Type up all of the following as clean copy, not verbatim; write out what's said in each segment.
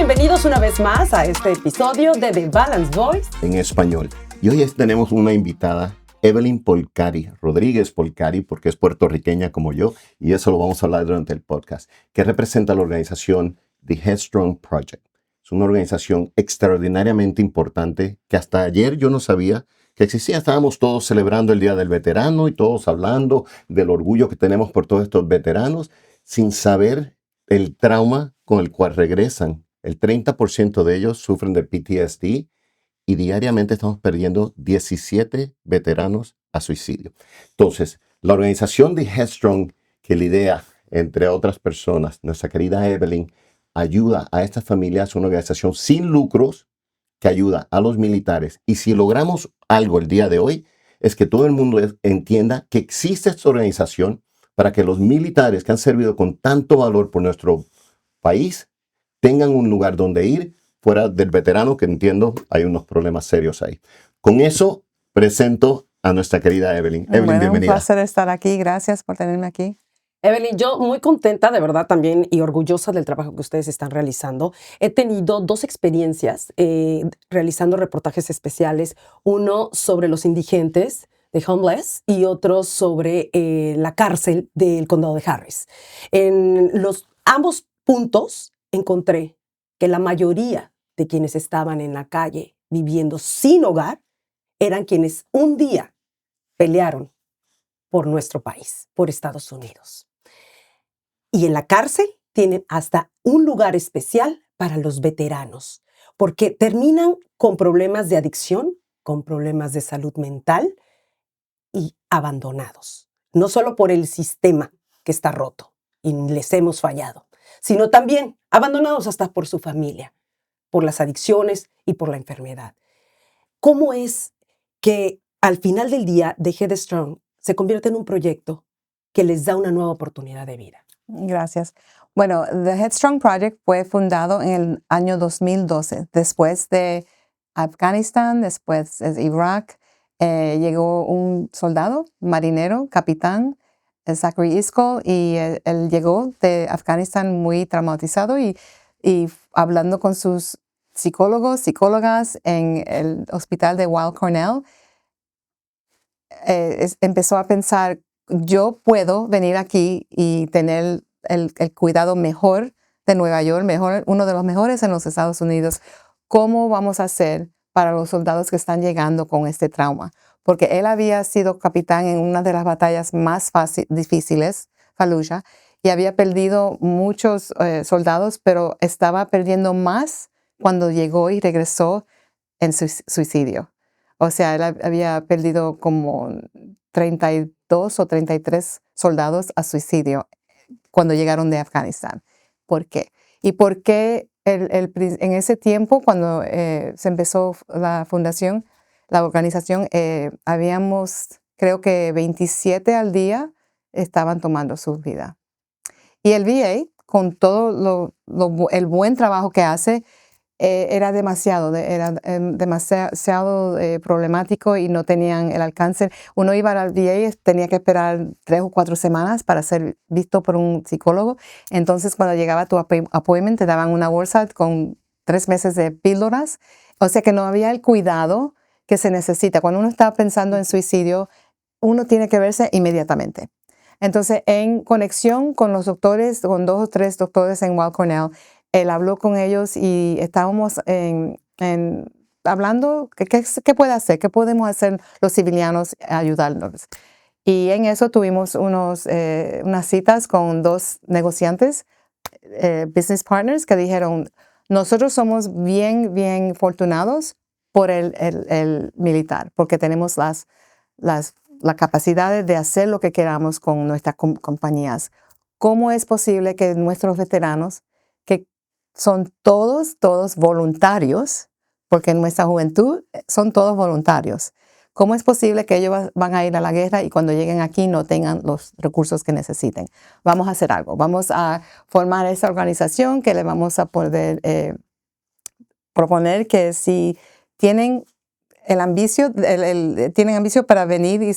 bienvenidos una vez más a este episodio de The Balanced Voice en español. Y hoy tenemos una invitada, Evelyn Polcari, Rodríguez Polcari, porque es puertorriqueña como yo, y eso lo vamos a hablar durante el podcast, que representa la organización The Headstrong Project. Es una organización extraordinariamente importante que hasta ayer yo no sabía que existía. Estábamos todos celebrando el Día del Veterano y todos hablando del orgullo que tenemos por todos estos veteranos, sin saber el trauma con el cual regresan. El 30% de ellos sufren de PTSD y diariamente estamos perdiendo 17 veteranos a suicidio. Entonces, la organización de Headstrong, que lidera, entre otras personas, nuestra querida Evelyn, ayuda a estas familias, una organización sin lucros que ayuda a los militares. Y si logramos algo el día de hoy, es que todo el mundo entienda que existe esta organización para que los militares que han servido con tanto valor por nuestro país tengan un lugar donde ir, fuera del veterano, que entiendo hay unos problemas serios ahí. Con eso presento a nuestra querida Evelyn. Evelyn, bienvenida. Un placer estar aquí. Gracias por tenerme aquí. Evelyn, yo muy contenta de verdad también y orgullosa del trabajo que ustedes están realizando. He tenido dos experiencias realizando reportajes especiales, uno sobre los indigentes de Homeless y otro sobre la cárcel del condado de Harris. En ambos puntos encontré que la mayoría de quienes estaban en la calle viviendo sin hogar eran quienes un día pelearon por nuestro país, por Estados Unidos. Y en la cárcel tienen hasta un lugar especial para los veteranos, porque terminan con problemas de adicción, con problemas de salud mental y abandonados. No solo por el sistema que está roto y les hemos fallado, sino también abandonados hasta por su familia, por las adicciones y por la enfermedad. ¿Cómo es que al final del día The Headstrong se convierte en un proyecto que les da una nueva oportunidad de vida? Gracias. Bueno, The Headstrong Project fue fundado en el año 2012, después de Afganistán, después de Irak. Llegó un soldado, marinero, capitán, Zachary Iskall, y él llegó de Afganistán muy traumatizado y hablando con sus psicólogas en el hospital de Weill Cornell, empezó a pensar, yo puedo venir aquí y tener el cuidado mejor de Nueva York, uno de los mejores en los Estados Unidos. ¿Cómo vamos a hacer para los soldados que están llegando con este trauma? Porque él había sido capitán en una de las batallas más difíciles, Fallujah, y había perdido muchos soldados, pero estaba perdiendo más cuando llegó y regresó en suicidio. O sea, él había perdido como 32 o 33 soldados a suicidio cuando llegaron de Afganistán. ¿Por qué? Y por qué en ese tiempo, cuando se empezó la fundación, la organización, habíamos, creo que 27 al día estaban tomando su vida. Y el VA, con todo el buen trabajo que hace, era demasiado problemático y no tenían el alcance. Uno iba al VA y tenía que esperar 3 o 4 semanas para ser visto por un psicólogo. Entonces, cuando llegaba tu appointment, te daban una bolsa con 3 meses de píldoras. O sea que no había el cuidado que se necesita. Cuando uno está pensando en suicidio, uno tiene que verse inmediatamente. Entonces, en conexión con los doctores, con 2 o 3 doctores en Weill Cornell, él habló con ellos y estábamos hablando qué puede hacer, qué podemos hacer los civilianos ayudarnos. Y en eso tuvimos unas citas con 2 negociantes, business partners, que dijeron, nosotros somos bien, bien afortunados por el militar, porque tenemos la capacidad de hacer lo que queramos con nuestras compañías. ¿Cómo es posible que nuestros veteranos, que son todos voluntarios, porque en nuestra juventud son todos voluntarios, cómo es posible que ellos van a ir a la guerra y cuando lleguen aquí no tengan los recursos que necesiten? Vamos a hacer algo. Vamos a formar esa organización que le vamos a poder proponer que si tienen tienen ambición para venir y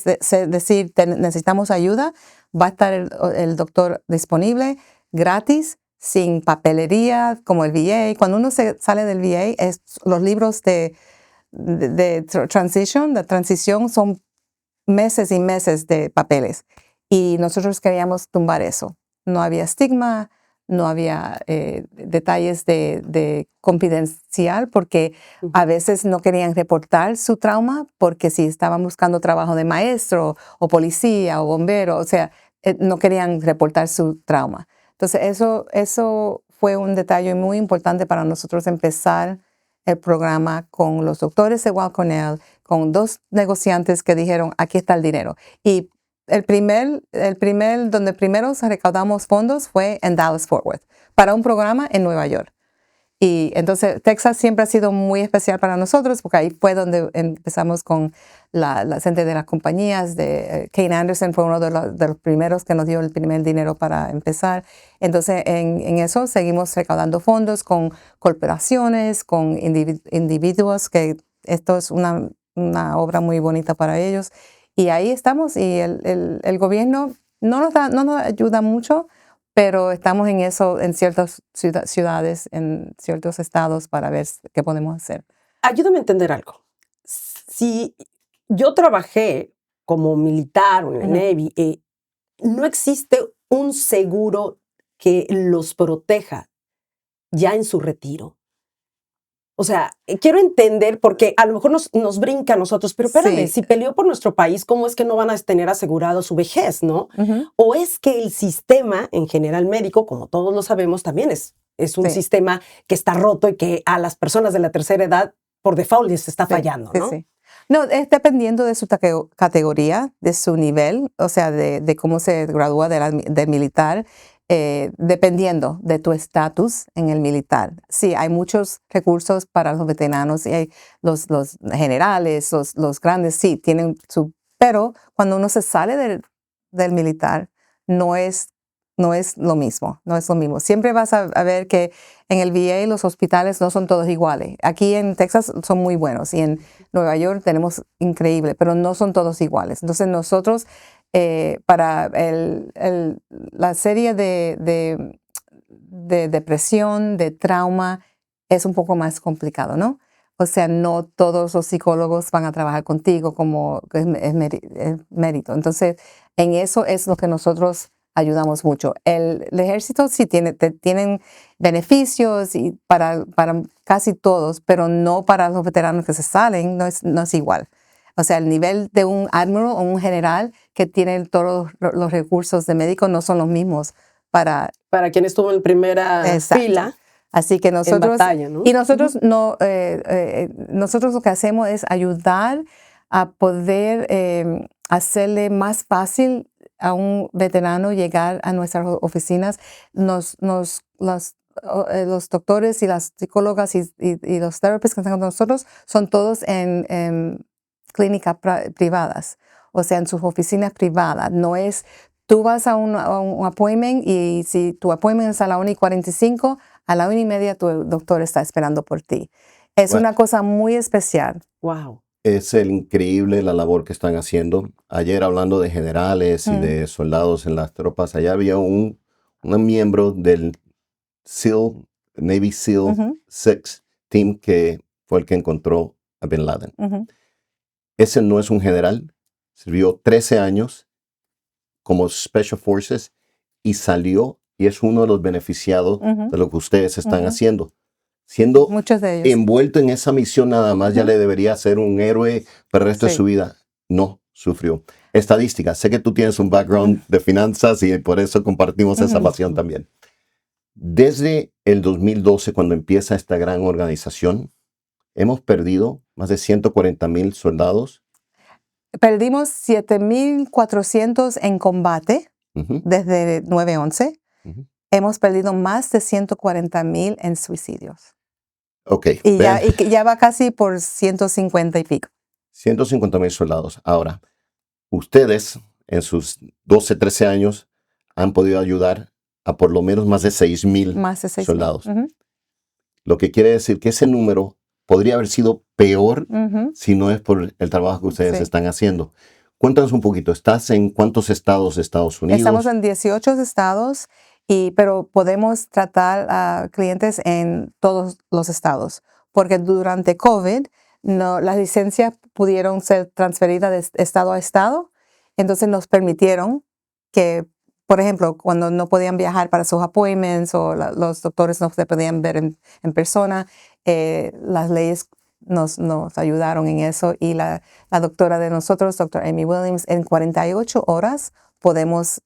decir necesitamos ayuda, va a estar el doctor disponible gratis sin papelería, como el VA. Cuando uno se sale del VA, los libros de transición son meses y meses de papeles. Y nosotros queríamos tumbar eso. No había estigma, no había detalles de confidencial, porque a veces no querían reportar su trauma, porque si estaban buscando trabajo de maestro o policía o bombero, o sea, no querían reportar su trauma. Entonces, eso fue un detalle muy importante para nosotros empezar el programa con los doctores de Weill Cornell, con 2 negociantes que dijeron, aquí está el dinero. Y donde primero recaudamos fondos fue en Dallas-Fort Worth, para un programa en Nueva York. Y entonces Texas siempre ha sido muy especial para nosotros, porque ahí fue donde empezamos con la gente de las compañías. Kane Anderson fue uno de los primeros que nos dio el primer dinero para empezar. Entonces en eso seguimos recaudando fondos con corporaciones, con individuos, que esto es una obra muy bonita para ellos. Y ahí estamos, y el gobierno no nos ayuda mucho, pero estamos en eso en ciertas ciudades, en ciertos estados, para ver qué podemos hacer. Ayúdame a entender algo. Si yo trabajé como militar o en el Navy, no existe un seguro que los proteja ya en su retiro. O sea, quiero entender, porque a lo mejor nos brinca a nosotros, pero espérame, Sí. si peleó por nuestro país, ¿cómo es que no van a tener asegurado su vejez, no? O es que el sistema en general médico, como todos lo sabemos, también es un Sí. sistema que está roto y que a las personas de la tercera edad, por default, les está fallando, ¿no? Sí. No, es dependiendo de su categoría, de su nivel, o sea, de cómo se gradúa del militar, dependiendo de tu estatus en el militar. Sí, hay muchos recursos para los veteranos, y hay los generales, los grandes, sí, tienen su... Pero cuando uno se sale del militar, no es lo mismo, no es lo mismo. Siempre vas a ver que en el VA los hospitales no son todos iguales. Aquí en Texas son muy buenos, y en Nueva York tenemos increíble, pero no son todos iguales. Entonces nosotros, para la serie de depresión, de trauma, es un poco más complicado, ¿no? O sea, no todos los psicólogos van a trabajar contigo como es mérito. Entonces, en eso es lo que nosotros ayudamos mucho. El ejército sí tienen beneficios y para casi todos, pero no para los veteranos que se salen, no es igual. O sea, el nivel de un admiral o un general que tiene todos los recursos de médico no son los mismos para quien estuvo en primera fila. Así que nosotros, en batalla, ¿no? Y nosotros nosotros lo que hacemos es ayudar a poder hacerle más fácil a un veterano llegar a nuestras oficinas. Los doctores y las psicólogas y los therapists que están con nosotros son todos en clínicas privadas, o sea, en sus oficinas privadas. No es, tú vas a un appointment, y si tu appointment es a la 1:45, a la 1:30 tu doctor está esperando por ti. Es una cosa muy especial. Wow. Es increíble la labor que están haciendo. Ayer, hablando de generales y de soldados en las tropas, allá había un miembro del Navy SEAL 6 Team que fue el que encontró a Bin Laden. Ese no es un general, sirvió 13 años como Special Forces y salió, y es uno de los beneficiados de lo que ustedes están haciendo. Siendo muchos de ellos envuelto en esa misión nada más, ya le debería ser un héroe para el resto de su vida. No, sufrió. Estadística, sé que tú tienes un background de finanzas y por eso compartimos esa pasión también. Desde el 2012, cuando empieza esta gran organización, hemos perdido más de 140,000 soldados. Perdimos 7,400 en combate desde 9/11. Hemos perdido más de 140,000 en suicidios. Ok. Y ya va casi por 150 y pico. 150,000 soldados. Ahora, ustedes en sus 12, 13 años han podido ayudar a por lo menos más de 6,000 soldados. Lo que quiere decir que ese número podría haber sido peor si no es por el trabajo que ustedes están haciendo. Cuéntanos un poquito, ¿estás en cuántos estados de Estados Unidos? Estamos en 18 estados Pero podemos tratar a clientes en todos los estados, porque durante COVID las licencias pudieron ser transferidas de estado a estado, entonces nos permitieron que, por ejemplo, cuando no podían viajar para sus appointments o los doctores no se podían ver en persona, las leyes nos ayudaron en eso, y la doctora de nosotros, doctora Amy Williams, en 48 horas pudimos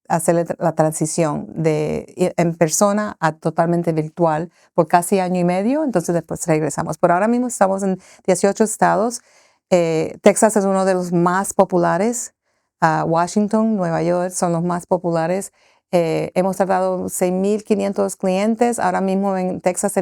hacer la transición de en persona a totalmente virtual por casi año y medio, entonces después regresamos. Por ahora mismo estamos en 18 estados. Texas es uno de los más populares. Washington, Nueva York son los más populares. Hemos tratado 6,500 clientes. Ahora mismo en Texas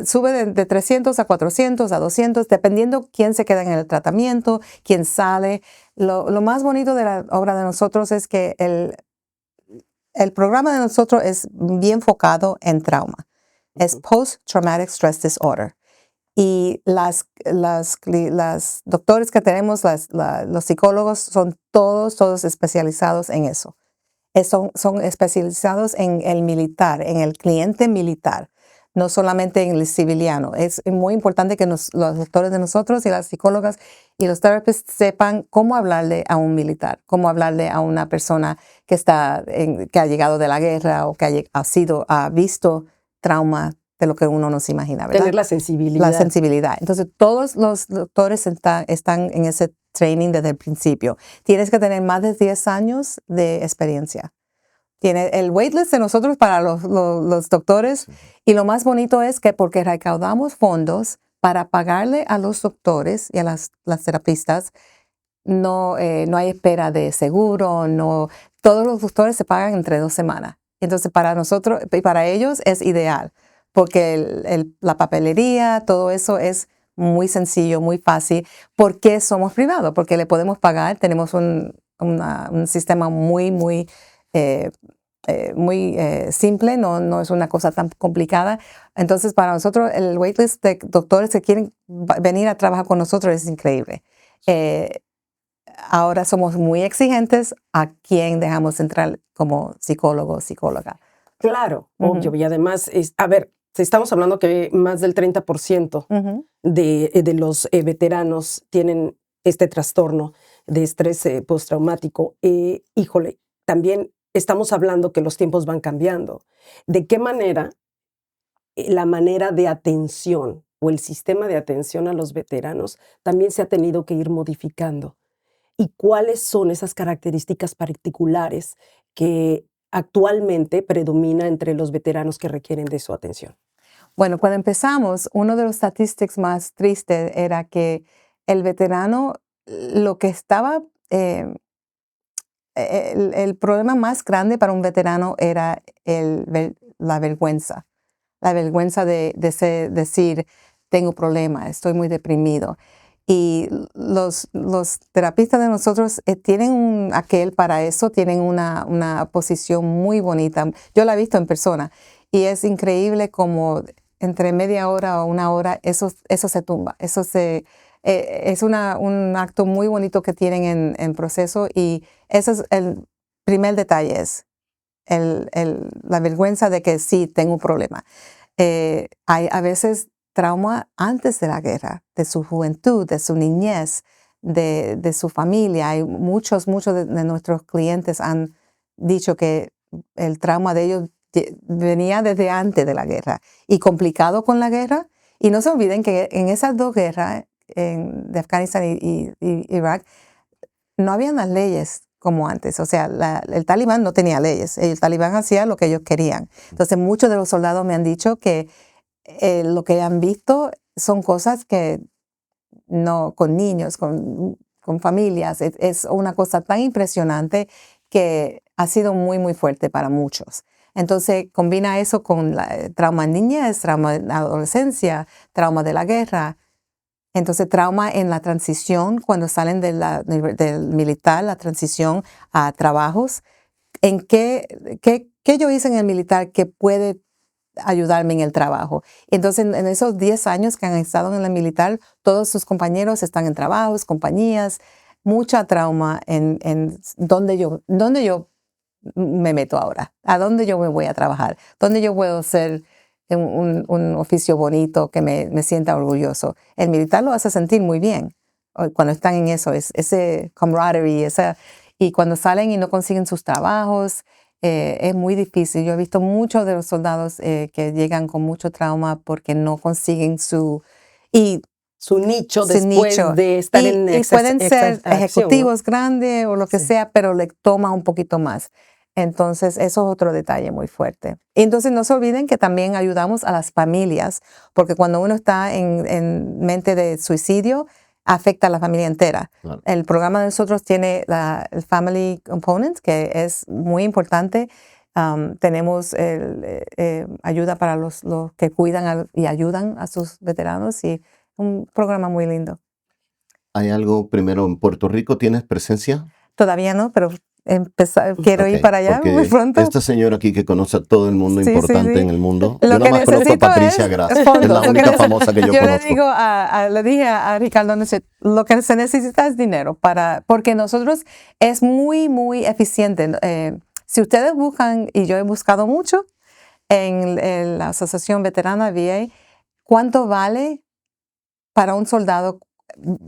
sube de 300 a 400 a 200, dependiendo quién se queda en el tratamiento, quién sale. Lo más bonito de la obra de nosotros es que el programa de nosotros es bien enfocado en trauma. Es Post-Traumatic Stress Disorder. Y las doctores que tenemos, los psicólogos, son todos especializados en eso. Son especializados en el militar, en el cliente militar, no solamente en el civiliano. Es muy importante que los doctores de nosotros y las psicólogas y los therapists sepan cómo hablarle a un militar, cómo hablarle a una persona que ha llegado de la guerra o que ha visto trauma de lo que uno no se imagina, ¿verdad? Tener la sensibilidad. La sensibilidad. Entonces, todos los doctores están en ese training desde el principio. Tienes que tener más de 10 años de experiencia. Tiene el waitlist de nosotros para los doctores. Sí. Y lo más bonito es que porque recaudamos fondos para pagarle a los doctores y a las terapistas, no hay espera de seguro, todos los doctores se pagan entre 2 semanas. Entonces, para nosotros y para ellos es ideal, porque la papelería, todo eso es muy sencillo, muy fácil. ¿Por qué somos privados? Porque le podemos pagar, tenemos un sistema muy simple, no es una cosa tan complicada. Entonces, para nosotros, el waitlist de doctores que quieren venir a trabajar con nosotros es increíble. Ahora somos muy exigentes a quién dejamos entrar como psicólogo o psicóloga. Claro, obvio. Y además, estamos hablando que más del 30% de los veteranos tienen este trastorno de estrés postraumático. Híjole, también estamos hablando que los tiempos van cambiando. ¿De qué manera la manera de atención o el sistema de atención a los veteranos también se ha tenido que ir modificando? ¿Y cuáles son esas características particulares que actualmente predomina entre los veteranos que requieren de su atención? Bueno, cuando empezamos, uno de los statistics más tristes era que el veterano, lo que estaba, el problema más grande para un veterano era la vergüenza. La vergüenza de decir, tengo problemas, estoy muy deprimido. Y los terapistas de nosotros tienen aquel para eso, tienen una posición muy bonita. Yo la he visto en persona y es increíble como entre media hora o una hora eso se tumba. Eso es un acto muy bonito que tienen en proceso, y ese es el primer detalle, es la vergüenza de que sí, tengo un problema. Hay a veces trauma antes de la guerra, de su juventud, de su niñez, de su familia. Hay muchos de nuestros clientes han dicho que el trauma de ellos venía desde antes de la guerra y complicado con la guerra. Y no se olviden que en esas 2 guerras, de Afganistán y Irak, no habían las leyes como antes. O sea, el talibán no tenía leyes. El talibán hacía lo que ellos querían. Entonces, muchos de los soldados me han dicho que lo que han visto son cosas que no, con niños, con familias, es una cosa tan impresionante que ha sido muy fuerte para muchos. Entonces, combina eso con trauma en niñez, trauma en adolescencia, trauma de la guerra. Entonces, trauma en la transición, cuando salen del militar, la transición a trabajos. ¿En qué yo hice en el militar que puede ayudarme en el trabajo? Entonces, en esos 10 años que han estado en el militar, todos sus compañeros están en trabajos, compañías, mucha trauma en dónde yo me meto ahora, a dónde yo me voy a trabajar, dónde yo puedo hacer un oficio bonito que me sienta orgulloso. El militar lo hace sentir muy bien cuando están en eso, ese camaraderie, y cuando salen y no consiguen sus trabajos, es muy difícil. Yo he visto muchos de los soldados que llegan con mucho trauma porque no consiguen su nicho después nicho. de estar en Y pueden ser acción, ¿no? ejecutivos grandes o lo que Sí. sea, pero le toma un poquito más. Entonces, eso es otro detalle muy fuerte. Y entonces, no se olviden que también ayudamos a las familias, porque cuando uno está en mente de suicidio, afecta a la familia entera. Claro. El programa de nosotros tiene el Family Component, que es muy importante. Tenemos ayuda para los que cuidan y ayudan a sus veteranos, y un programa muy lindo. ¿Hay algo primero en Puerto Rico? ¿Tienes presencia? Todavía no, pero quiero ir para allá porque muy pronto. esta señora aquí que conoce a todo el mundo Sí, importante sí. en el mundo. Lo Yo que nada más conozco a necesito Patricia es Grass. fondos. Es la Lo que única famosa que yo le conozco. digo le dije a Ricardo, lo que se necesita es dinero porque nosotros es muy, muy eficiente. Si ustedes buscan, y yo he buscado mucho en la Asociación Veterana VA, ¿cuánto vale para un soldado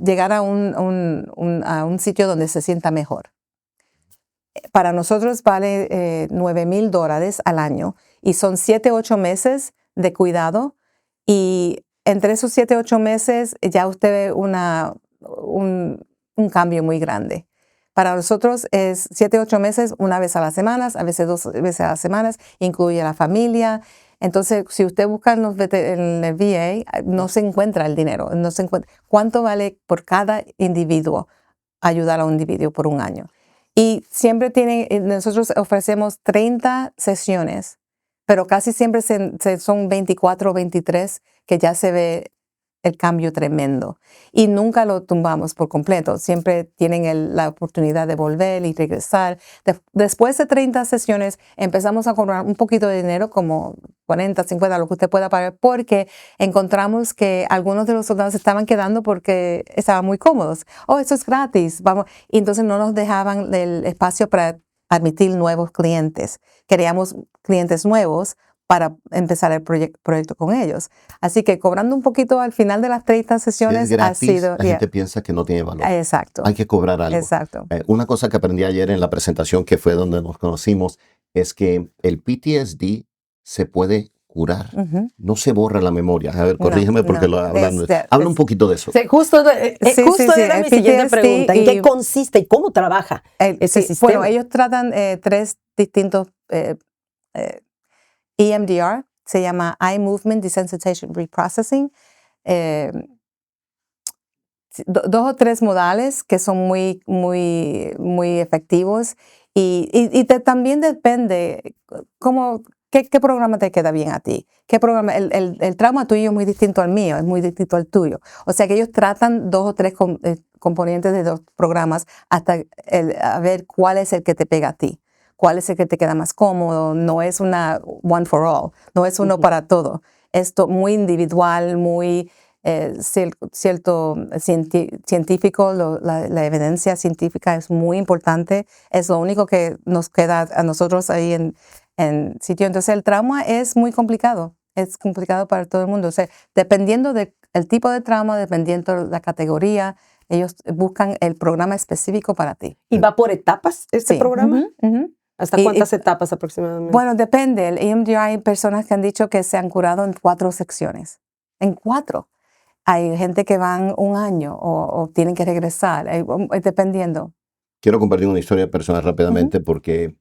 llegar a un sitio donde se sienta mejor? Para nosotros vale $9,000 al año, y son 7, 8 meses de cuidado, y entre esos 7, 8 meses ya usted ve un cambio muy grande. Para nosotros es 7, 8 meses, una vez a las semanas, a veces 2 veces a las semanas, incluye a la familia. Entonces, si usted busca en el VA, no se encuentra el dinero, no se encuentra. ¿Cuánto vale por cada individuo ayudar a un individuo por un año? Y siempre nosotros ofrecemos 30 sesiones, pero casi siempre son 24 o 23 que ya se ve el cambio tremendo. Y nunca lo tumbamos por completo. Siempre tienen la oportunidad de volver y regresar. Después de 30 sesiones empezamos a cobrar un poquito de dinero, como 40, 50, lo que usted pueda pagar, porque encontramos que algunos de los soldados estaban quedando porque estaban muy cómodos. Eso es gratis, vamos. Y entonces no nos dejaban el espacio para admitir nuevos clientes. Queríamos clientes nuevos para empezar el proyecto con ellos. Así que cobrando un poquito al final de las 30 sesiones Si es gratis, ha sido... la gente piensa que no tiene valor. Exacto. Hay que cobrar algo. Exacto. Una cosa que aprendí ayer en la presentación, que fue donde nos conocimos, es que el PTSD se puede curar. No se borra la memoria. A ver, corrígeme porque lo hablando. Habla un poquito de eso. Sí, justo era mi siguiente pregunta. ¿En qué consiste y cómo trabaja ese sistema? Bueno, ellos tratan 3 distintos EMDR, se llama Eye Movement Desensitization Reprocessing. 2 o 3 modales que son muy, muy, muy efectivos, y también depende qué programa te queda bien a ti. ¿Qué programa? El trauma tuyo es muy distinto al mío, es muy distinto al tuyo. O sea que ellos tratan 2 o 3 componentes de 2 programas hasta a ver cuál es el que te pega a ti. ¿Cuál es el que te queda más cómodo? No es una one for all, no es uno para todo. Esto muy individual, muy cierto científico, la evidencia científica es muy importante. Es lo único que nos queda a nosotros ahí en sitio. Entonces el trauma es muy complicado. Es complicado para todo el mundo. O sea, dependiendo del tipo de trauma, dependiendo de la categoría, ellos buscan el programa específico para ti. ¿Y va por etapas este programa? ¿Hasta cuántas etapas aproximadamente? Bueno, depende. El EMDR, hay personas que han dicho que se han curado en 4 secciones. En 4. Hay gente que van un año o tienen que regresar, dependiendo. Quiero compartir una historia personal rápidamente porque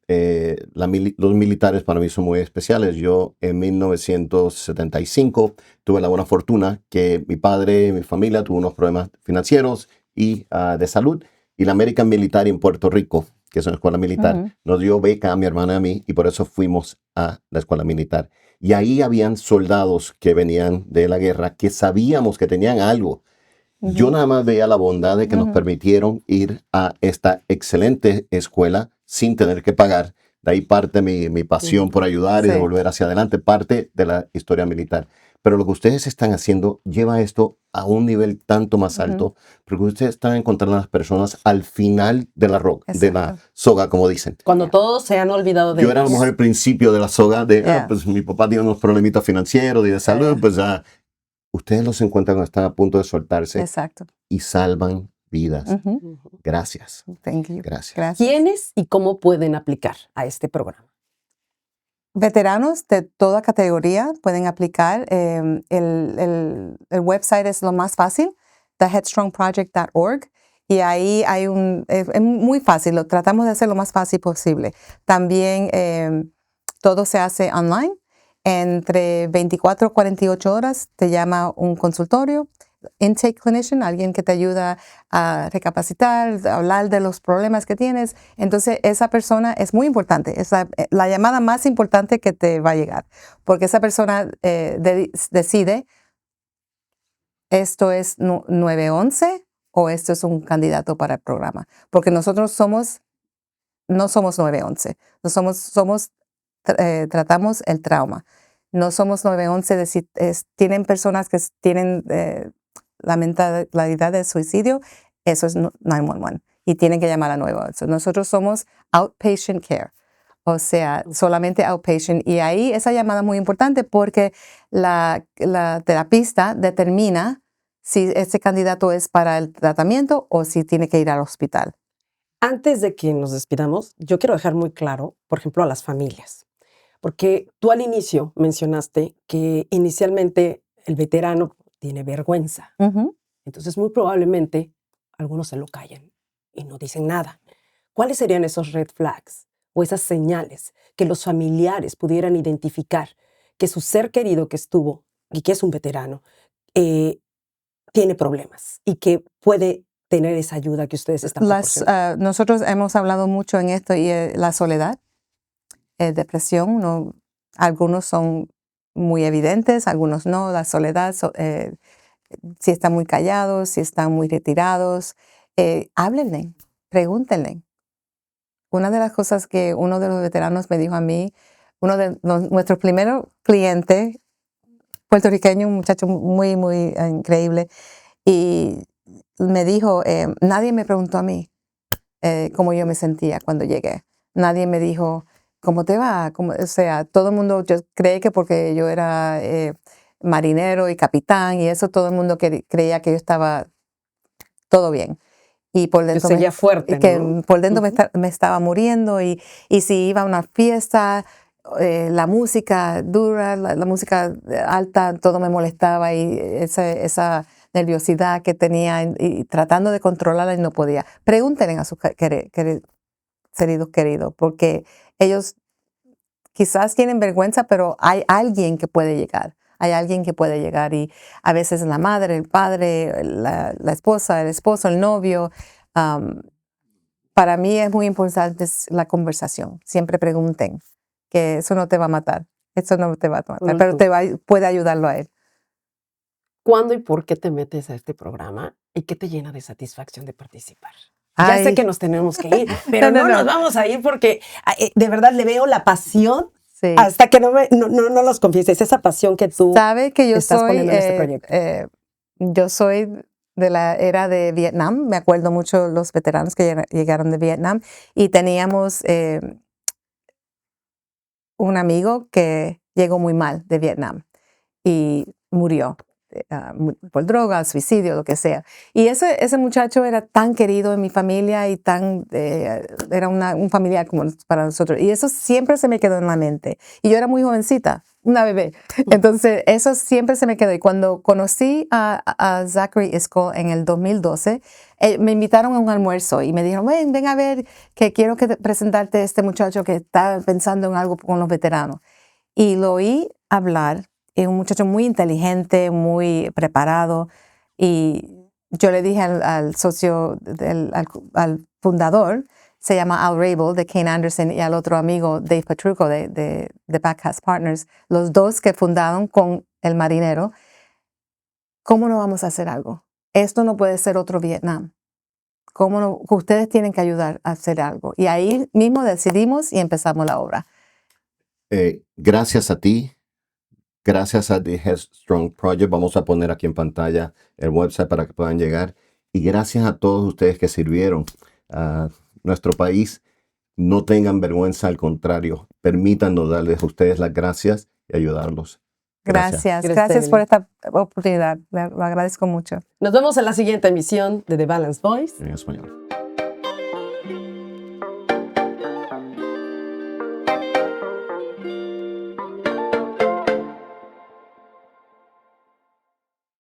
los militares para mí son muy especiales. Yo en 1975 tuve la buena fortuna que mi padre y mi familia tuvo unos problemas financieros y de salud, y la American Military en Puerto Rico, que es una escuela militar, nos dio beca a mi hermana y a mí, y por eso fuimos a la escuela militar. Y ahí habían soldados que venían de la guerra que sabíamos que tenían algo. Yo nada más veía la bondad de que nos permitieron ir a esta excelente escuela sin tener que pagar. De ahí parte mi pasión por ayudar y de volver hacia adelante, parte de la historia militar. pero lo que ustedes están haciendo lleva esto a un nivel tanto más Ujú. alto, porque ustedes están encontrando a las personas al final de la Exacto. soga, como dicen. Cuando Yeah. todos se han olvidado de Yo era a lo ellos. mejor al principio de la soga de, Yeah. pues mi papá tiene unos problemitas financieros y de salud, Yeah. pues ustedes los encuentran cuando están a punto de soltarse Exacto. y salvan vidas. Ujú. Ujú. Gracias. Thank you. Gracias. Gracias. ¿Quiénes y cómo pueden aplicar a este programa? Veteranos de toda categoría pueden aplicar. El website es lo más fácil, theheadstrongproject.org. Y ahí hay es muy fácil, lo tratamos de hacer lo más fácil posible. También todo se hace online. Entre 24 y 48 horas te llama un consultorio, intake clinician, alguien que te ayuda a recapacitar, a hablar de los problemas que tienes. Entonces, esa persona es muy importante, es la llamada más importante que te va a llegar, porque esa persona decide, esto es 911 o esto es un candidato para el programa, porque nosotros no somos 911, tratamos el trauma. No somos 911, tienen personas que tienen la mentalidad de suicidio, eso es 911 y tienen que llamar a 911. Nosotros somos outpatient care, o sea, solamente outpatient, y ahí esa llamada es muy importante porque la terapista determina si ese candidato es para el tratamiento o si tiene que ir al hospital. Antes de que nos despidamos, yo quiero dejar muy claro, por ejemplo, a las familias, porque tú al inicio mencionaste que inicialmente el veterano tiene vergüenza. Ujú. Entonces, muy probablemente algunos se lo callan y no dicen nada. ¿Cuáles serían esos red flags o esas señales que los familiares pudieran identificar que su ser querido que estuvo y que es un veterano eh, tiene problemas y que puede tener esa ayuda que ustedes están proporcionando? Nosotros hemos hablado mucho en esto y la soledad, depresión, algunos son muy evidentes, algunos no, la soledad, si están muy callados, si están muy retirados, háblenle, pregúntenle. Una de las cosas que uno de los veteranos me dijo a mí, uno de nuestros primeros clientes, puertorriqueño, un muchacho muy, muy increíble, y me dijo, nadie me preguntó a mí cómo yo me sentía cuando llegué. Nadie me dijo, ¿cómo te va? O sea, todo el mundo, yo creí que porque yo era marinero y capitán y eso, todo el mundo creía que yo estaba todo bien. Y por Que dentro, seguía fuerte, ¿no? por dentro Ujú. me estaba muriendo y si iba a una fiesta, la música dura, la música alta, todo me molestaba y esa nerviosidad que tenía y tratando de controlarla y no podía. Pregúntenle a sus seres queridos, porque ellos quizás tienen vergüenza, pero hay alguien que puede llegar. Hay alguien que puede llegar y a veces la madre, el padre, la esposa, el esposo, el novio. um, para mí es muy importante la conversación. Siempre pregunten, que eso no te va a matar. Eso no te va a matar, pero puede ayudarlo a él. ¿Cuándo y por qué te metes a este programa y qué te llena de satisfacción de participar? Ya sé Ay, que nos tenemos que ir, pero no nos no. vamos a ir porque de verdad le veo la pasión Sí. hasta que no los confieses, esa pasión que tú Sabe que estás poniendo en este proyecto. yo soy de la era de Vietnam. Me acuerdo mucho los veteranos que llegaron de Vietnam y teníamos un amigo que llegó muy mal de Vietnam y murió por droga, suicidio, lo que sea. Y ese muchacho era tan querido en mi familia y era un familiar como para nosotros. Y eso siempre se me quedó en la mente. Y yo era muy jovencita, una bebé. Entonces, eso siempre se me quedó. Y cuando conocí a Zachary Iscol en el 2012, me invitaron a un almuerzo y me dijeron, ven a ver, que quiero presentarte a este muchacho que está pensando en algo con los veteranos. Y lo oí hablar. Es un muchacho muy inteligente, muy preparado. Y yo le dije al socio, al fundador, se llama Al Rabel, de Kane Anderson, y al otro amigo, Dave Petrucco, de Backcast Partners, los dos que fundaron con el marinero, ¿cómo no vamos a hacer algo? Esto no puede ser otro Vietnam. ¿Cómo no? Ustedes tienen que ayudar a hacer algo. Y ahí mismo decidimos y empezamos la obra. Gracias a ti. Gracias a The Headstrong Project. Vamos a poner aquí en pantalla el website para que puedan llegar. Y gracias a todos ustedes que sirvieron a nuestro país. No tengan vergüenza, al contrario, permítanos darles a ustedes las gracias y ayudarlos. Gracias. Gracias, Gracias por Evelyn. esta oportunidad. Lo agradezco mucho. Nos vemos en la siguiente emisión de The Balanced Voice. En español.